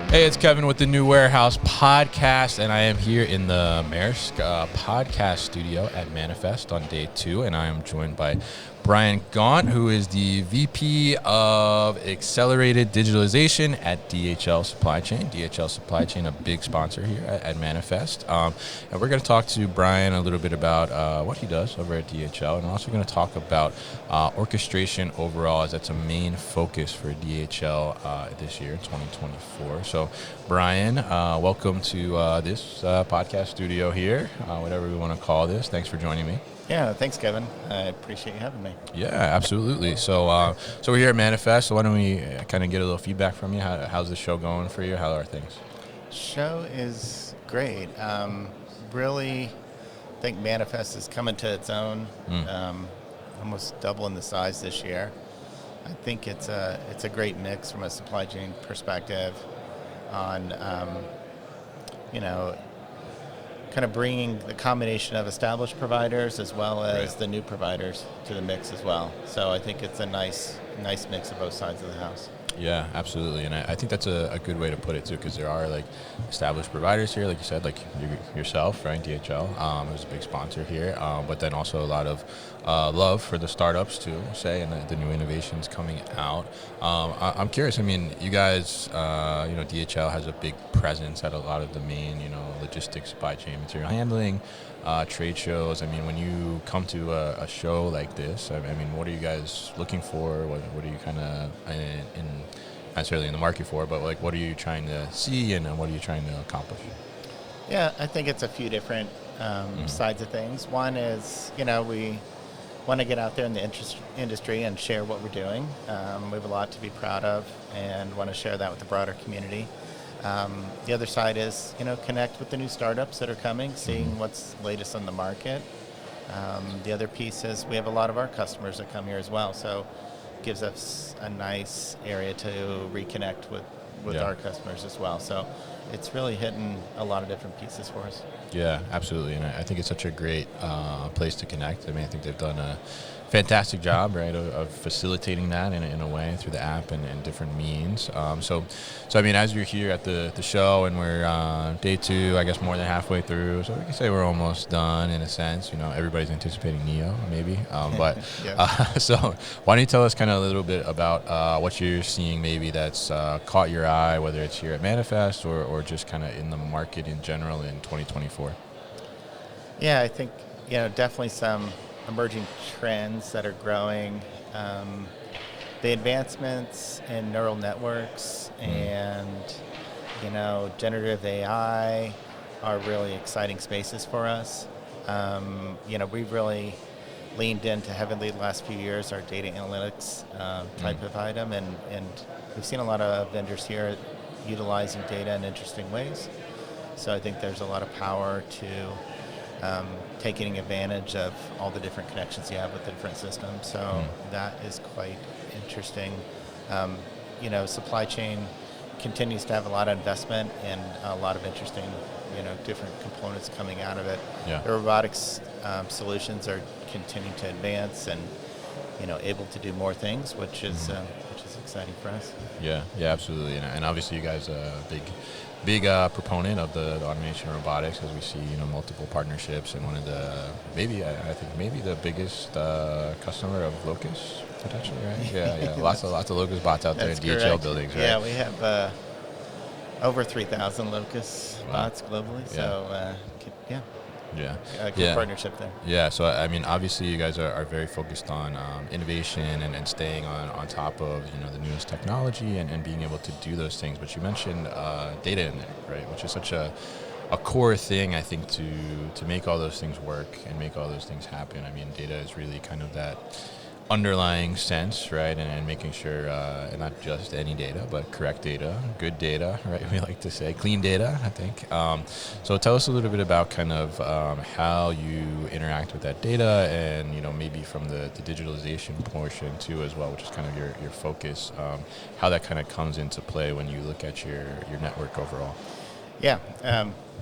Hey, it's Kevin with the New Warehouse Podcast, and I am here in the Maersk podcast studio at Manifest on day 2, and I am joined by Brian Gaunt, who is the VP of Accelerated Digitalization at DHL Supply Chain. DHL Supply Chain, a big sponsor here at Manifest. And we're going to talk to Brian a little bit about what he does over at DHL, and we're also going to talk about orchestration overall, as that's a main focus for DHL this year, 2024. So, Brian, welcome to this podcast studio here, whatever we want to call this. Thanks for joining me. Yeah, thanks, Kevin. I appreciate you having me. Yeah, absolutely. So, so we're here at Manifest. So why don't we kind of get a little feedback from you? How's the show going for you? How are things? Show is great. Really think Manifest is coming to its own. Almost doubling the size this year. I think it's a great mix from a supply chain perspective on, kind of bringing the combination of established providers as well as the new providers to the mix as well. So I think it's a nice mix of both sides of the house. Yeah, absolutely. And I think that's a good way to put it, too, because there are, like, established providers here, like you said, like yourself, right, DHL, is a big sponsor here, but then also a lot of love for the startups, too, say, and the new innovations coming out. I'm curious, I mean, you guys, DHL has a big presence at a lot of the main, logistics, supply chain, material handling, trade shows. I mean, when you come to a show like this, I mean, what are you guys looking for? What are you kind of not necessarily in the market for, but like, what are you trying to see and what are you trying to accomplish? Yeah, I think it's a few different sides of things. One is, we want to get out there in the industry and share what we're doing. We have a lot to be proud of and want to share that with the broader community. The other side is, connect with the new startups that are coming, seeing what's latest on the market. The other piece is we have a lot of our customers that come here as well, so it gives us a nice area to reconnect with our customers as well. So it's really hitting a lot of different pieces for us. Yeah, absolutely. And I think it's such a great place to connect. I mean, I think they've done a fantastic job, right, of facilitating that in a way through the app and different means. So I mean, as you're here at the show, and we're day 2, I guess more than halfway through, so we can say we're almost done in a sense. Everybody's anticipating Neo, maybe. But so why don't you tell us kind of a little bit about what you're seeing maybe that's caught your eye, whether it's here at Manifest or just kind of in the market in general in 2024? Yeah, I think, definitely some emerging trends that are growing. The advancements in neural networks and, generative AI are really exciting spaces for us. We've really leaned into heavily the last few years our data analytics type of item, and we've seen a lot of vendors here utilizing data in interesting ways. So I think there's a lot of power to taking advantage of all the different connections you have with the different systems. So that is quite interesting. Supply chain continues to have a lot of investment and a lot of interesting, different components coming out of it. Yeah. The robotics solutions are continuing to advance and, able to do more things, which is exciting for us. Yeah, absolutely. And obviously you guys are a big proponent of the automation and robotics, as we see, multiple partnerships, and one of the I think the biggest customer of Locust potentially, right? Yeah. lots of Locust bots out there in DHL buildings, right? Yeah, we have over 3,000 Locust bots globally. So good partnership there. Yeah, so I mean, obviously you guys are very focused on innovation and staying on top of the newest technology and being able to do those things. But you mentioned data in there, right? Which is such a core thing, I think, to make all those things work and make all those things happen. I mean, data is really kind of that underlying sense, right? And making sure, and not just any data, but correct data, good data, right? We like to say clean data, I think. So tell us a little bit about kind of how you interact with that data, and maybe from the digitalization portion too as well, which is kind of your focus. How that kind of comes into play when you look at your network overall. Yeah.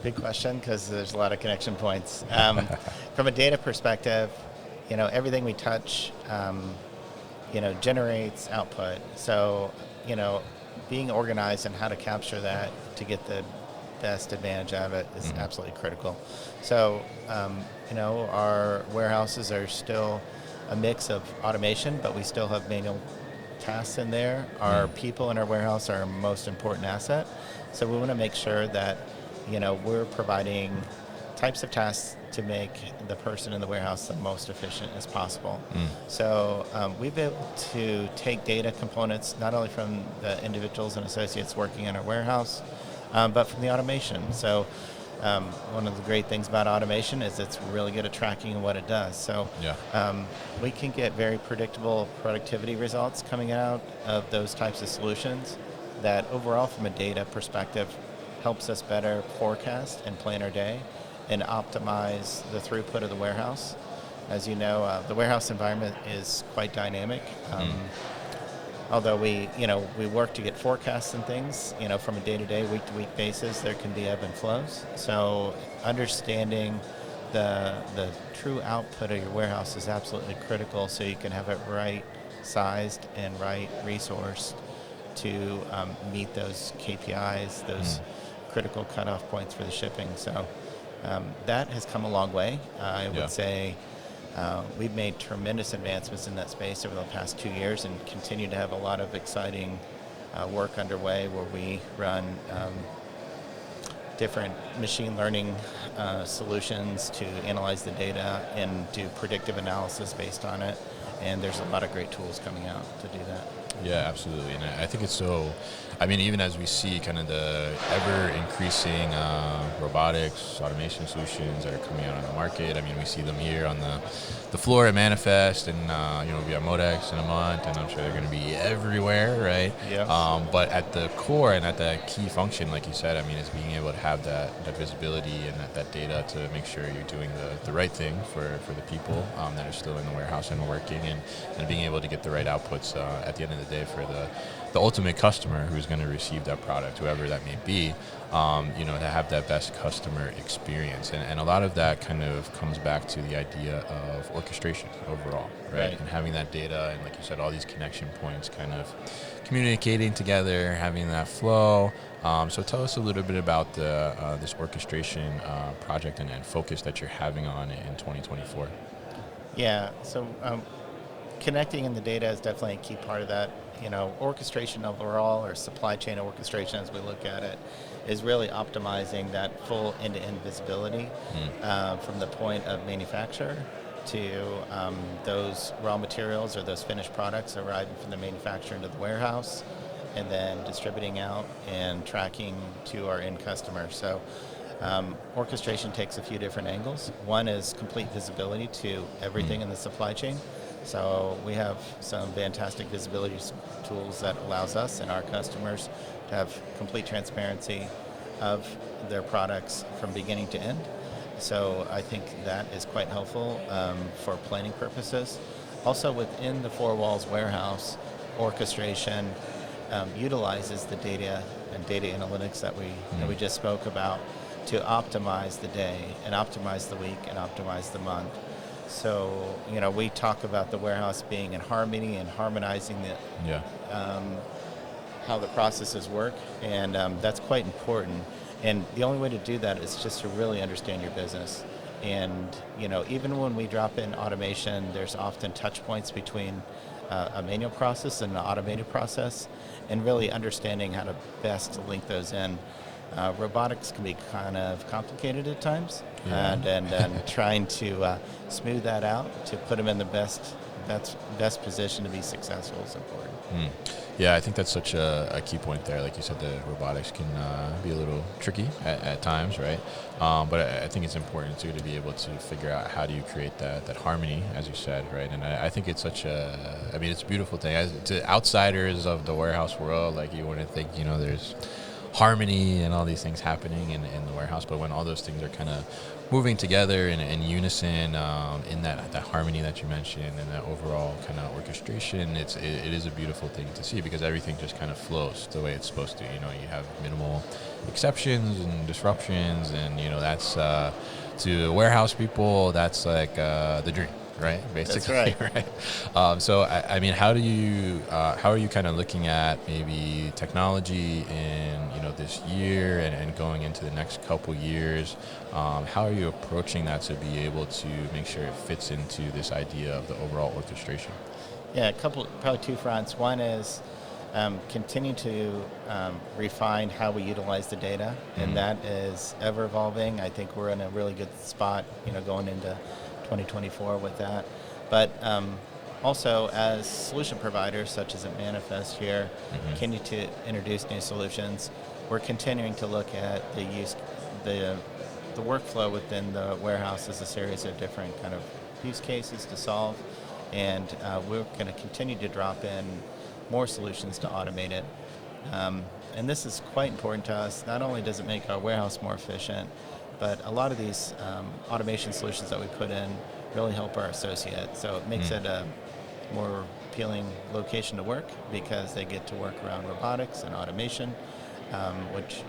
Big question, because there's a lot of connection points. From a data perspective, everything we touch, generates output. So, being organized and how to capture that to get the best advantage out of it is absolutely critical. So, our warehouses are still a mix of automation, but we still have manual tasks in there. Our people in our warehouse are our most important asset. So we want to make sure that, we're providing types of tasks to make the person in the warehouse the most efficient as possible. So we've been able to take data components not only from the individuals and associates working in our warehouse, but from the automation. So one of the great things about automation is it's really good at tracking what it does. So we can get very predictable productivity results coming out of those types of solutions that overall from a data perspective helps us better forecast and plan our day and optimize the throughput of the warehouse. As you know, the warehouse environment is quite dynamic. Although we work to get forecasts and things, from a day-to-day, week-to-week basis, there can be ebb and flows. So understanding the true output of your warehouse is absolutely critical so you can have it right sized and right resourced to meet those KPIs, those critical cutoff points for the shipping. So that has come a long way. I would say we've made tremendous advancements in that space over the past 2 years and continue to have a lot of exciting work underway where we run different machine learning solutions to analyze the data and do predictive analysis based on it. And there's a lot of great tools coming out to do that. Yeah, absolutely. And I think it's so, even as we see kind of the ever-increasing robotics, automation solutions that are coming out on the market, we see them here on the floor at Manifest and, we have Modex in a month, and I'm sure they're going to be everywhere, right? Yeah. But at the core and at that key function, like you said, is being able to have that visibility and that data to make sure you're doing the right thing for the people that are still in the warehouse and working, and being able to get the right outputs at the end of the day for the ultimate customer who's going to receive that product, whoever that may be, to have that best customer experience. And a lot of that kind of comes back to the idea of orchestration overall, right? And having that data and, like you said, all these connection points kind of communicating together, having that flow. So tell us a little bit about this orchestration project and focus that you're having on in 2024. Yeah, so connecting in the data is definitely a key part of that. Orchestration overall, or supply chain orchestration as we look at it, is really optimizing that full end-to-end visibility from the point of manufacture to those raw materials or those finished products arriving from the manufacturer into the warehouse, and then distributing out and tracking to our end customer. So orchestration takes a few different angles. One is complete visibility to everything in the supply chain. So we have some fantastic visibility tools that allows us and our customers to have complete transparency of their products from beginning to end. So I think that is quite helpful for planning purposes. Also within the four walls warehouse, orchestration utilizes the data and data analytics that we just spoke about to optimize the day and optimize the week and optimize the month. So, we talk about the warehouse being in harmony and harmonizing how the processes work, and that's quite important. And the only way to do that is just to really understand your business. And, even when we drop in automation, there's often touch points between a manual process and an automated process, and really understanding how to best link those in. Robotics can be kind of complicated at times, and trying to smooth that out to put them in the best position to be successful is important. Yeah, I think that's such a key point there. Like you said, the robotics can be a little tricky at times, right? But I think it's important too to be able to figure out how do you create that harmony, as you said, right? And I think it's such it's a beautiful thing. To outsiders of the warehouse world, like you wouldn't think, there's harmony and all these things happening in the warehouse, but when all those things are kind of moving together in unison, in that harmony that you mentioned and that overall kind of orchestration, it is a beautiful thing to see because everything just kind of flows the way it's supposed to. You have minimal exceptions and disruptions, and that's to warehouse people, that's like the dream, right? That's Basically, right. right? So, I mean, how are you kind of looking at maybe technology in, this year and going into the next couple years? How are you approaching that to be able to make sure it fits into this idea of the overall orchestration? Yeah, probably two fronts. One is continue to refine how we utilize the data, and Mm-hmm. that is ever evolving. I think we're in a really good spot, going into 2024 with that. But also, as solution providers, such as at Manifest here, Mm-hmm. continue to introduce new solutions. We're continuing to look at the the workflow within the warehouse as a series of different kind of use cases to solve, and we're going to continue to drop in more solutions to automate it. Um, and this is quite important to us. Not only does it make our warehouse more efficient, but a lot of these automation solutions that we put in really help our associates. So it makes Mm. it a more appealing location to work because they get to work around robotics and automation, which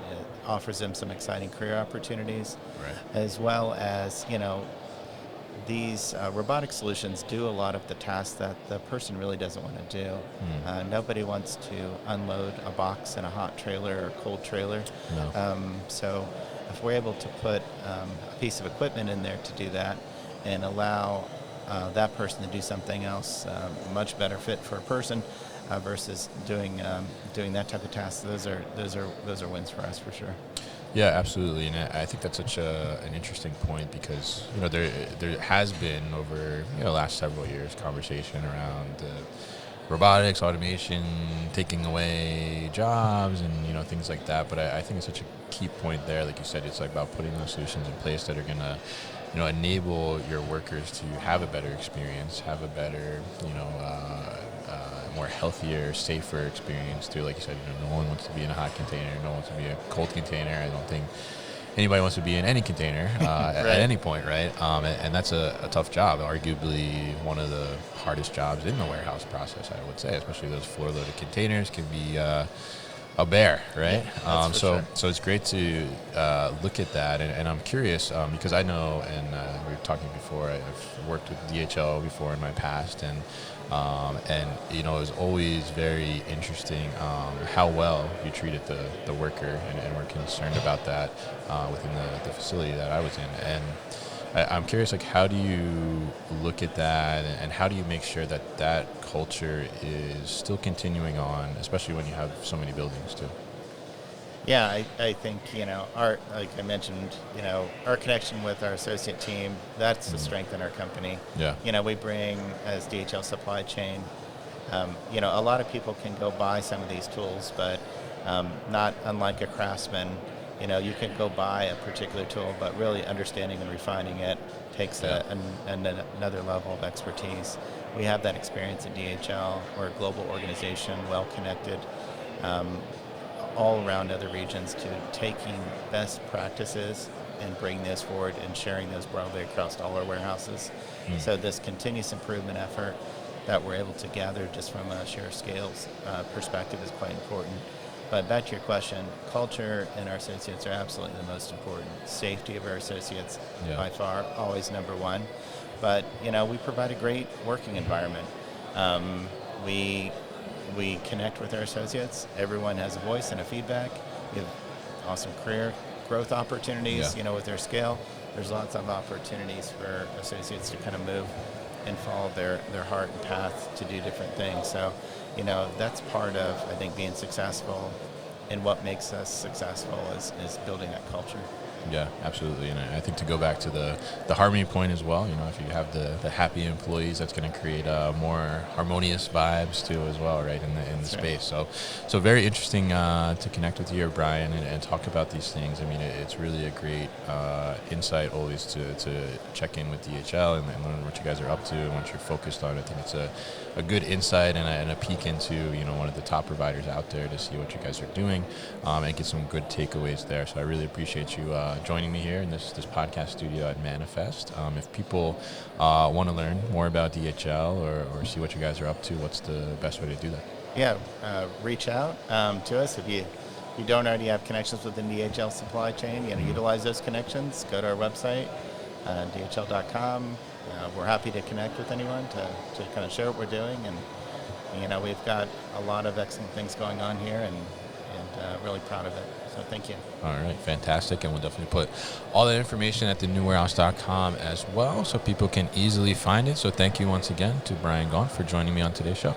offers them some exciting career opportunities, Right. as well as, these robotic solutions do a lot of the tasks that the person really doesn't want to do. Mm. Nobody wants to unload a box in a hot trailer or cold trailer. No. So if we're able to put a piece of equipment in there to do that and allow that person to do something else, much better fit for a person versus doing that type of task, those are wins for us for sure. Yeah, absolutely, and I think that's such an interesting point because there has been over the last several years conversation around robotics, automation, taking away jobs, and things like that. But I think it's such a key point there. Like you said, it's like about putting those solutions in place that are gonna enable your workers to have a better experience, have a better more healthier, safer experience too. Like you said, no one wants to be in a hot container, no one wants to be in a cold container. I don't think anybody wants to be in any container at Right. any point, right? And that's a tough job, arguably one of the hardest jobs in the warehouse process, I would say, especially those floor-loaded containers can be a bear, right? Yeah, that's for sure. So it's great to look at that, and I'm curious because I know, and we were talking before, I've worked with DHL before in my past, and it was always very interesting how well you treated the worker, and we're concerned about that within the facility that I was in. And I'm curious, like, how do you look at that, and how do you make sure that culture is still continuing on, especially when you have so many buildings too? Yeah, I think, like I mentioned, our connection with our associate team, that's the Mhm. strength in our company. Yeah. We bring, as DHL supply chain, a lot of people can go buy some of these tools, but not unlike a craftsman, you can go buy a particular tool, but really understanding and refining it takes Yeah. another level of expertise. We have that experience at DHL. We're a global organization, well connected. Um, all around other regions to taking best practices and bringing those forward and sharing those broadly across all our warehouses. Mm. So this continuous improvement effort that we're able to gather just from a share scales perspective is quite important. But back to your question, culture and our associates are absolutely the most important. Safety of our associates, Yeah. by far, always number one. But, we provide a great working environment. Um, we we connect with our associates. Everyone has a voice and a feedback. We have awesome career growth opportunities, Yeah. with their scale. There's lots of opportunities for associates to kind of move and follow their heart and path to do different things. So, that's part of, I think, being successful, and what makes us successful is building that culture. Yeah, absolutely. And I think to go back to the harmony point as well, if you have the happy employees, that's going to create more harmonious vibes too as well, right, in the That's right. space. So very interesting to connect with you, Brian, and talk about these things. I mean, it's really a great insight always to check in with DHL and learn what you guys are up to and what you're focused on. I think it's a good insight and a peek into one of the top providers out there to see what you guys are doing and get some good takeaways there. So I really appreciate you joining me here in this podcast studio at Manifest. If people want to learn more about DHL or see what you guys are up to, what's the best way to do that? Yeah, reach out to us if you don't already have connections within DHL supply chain. Mhm. Utilize those connections. Go to our website, dhl.com. we're happy to connect with anyone to kind of share what we're doing. And we've got a lot of excellent things going on here, and really proud of it. So thank you. All right, fantastic. And we'll definitely put all that information at thenewwarehouse.com as well so people can easily find it. So thank you once again to Brian Gaunt for joining me on today's show.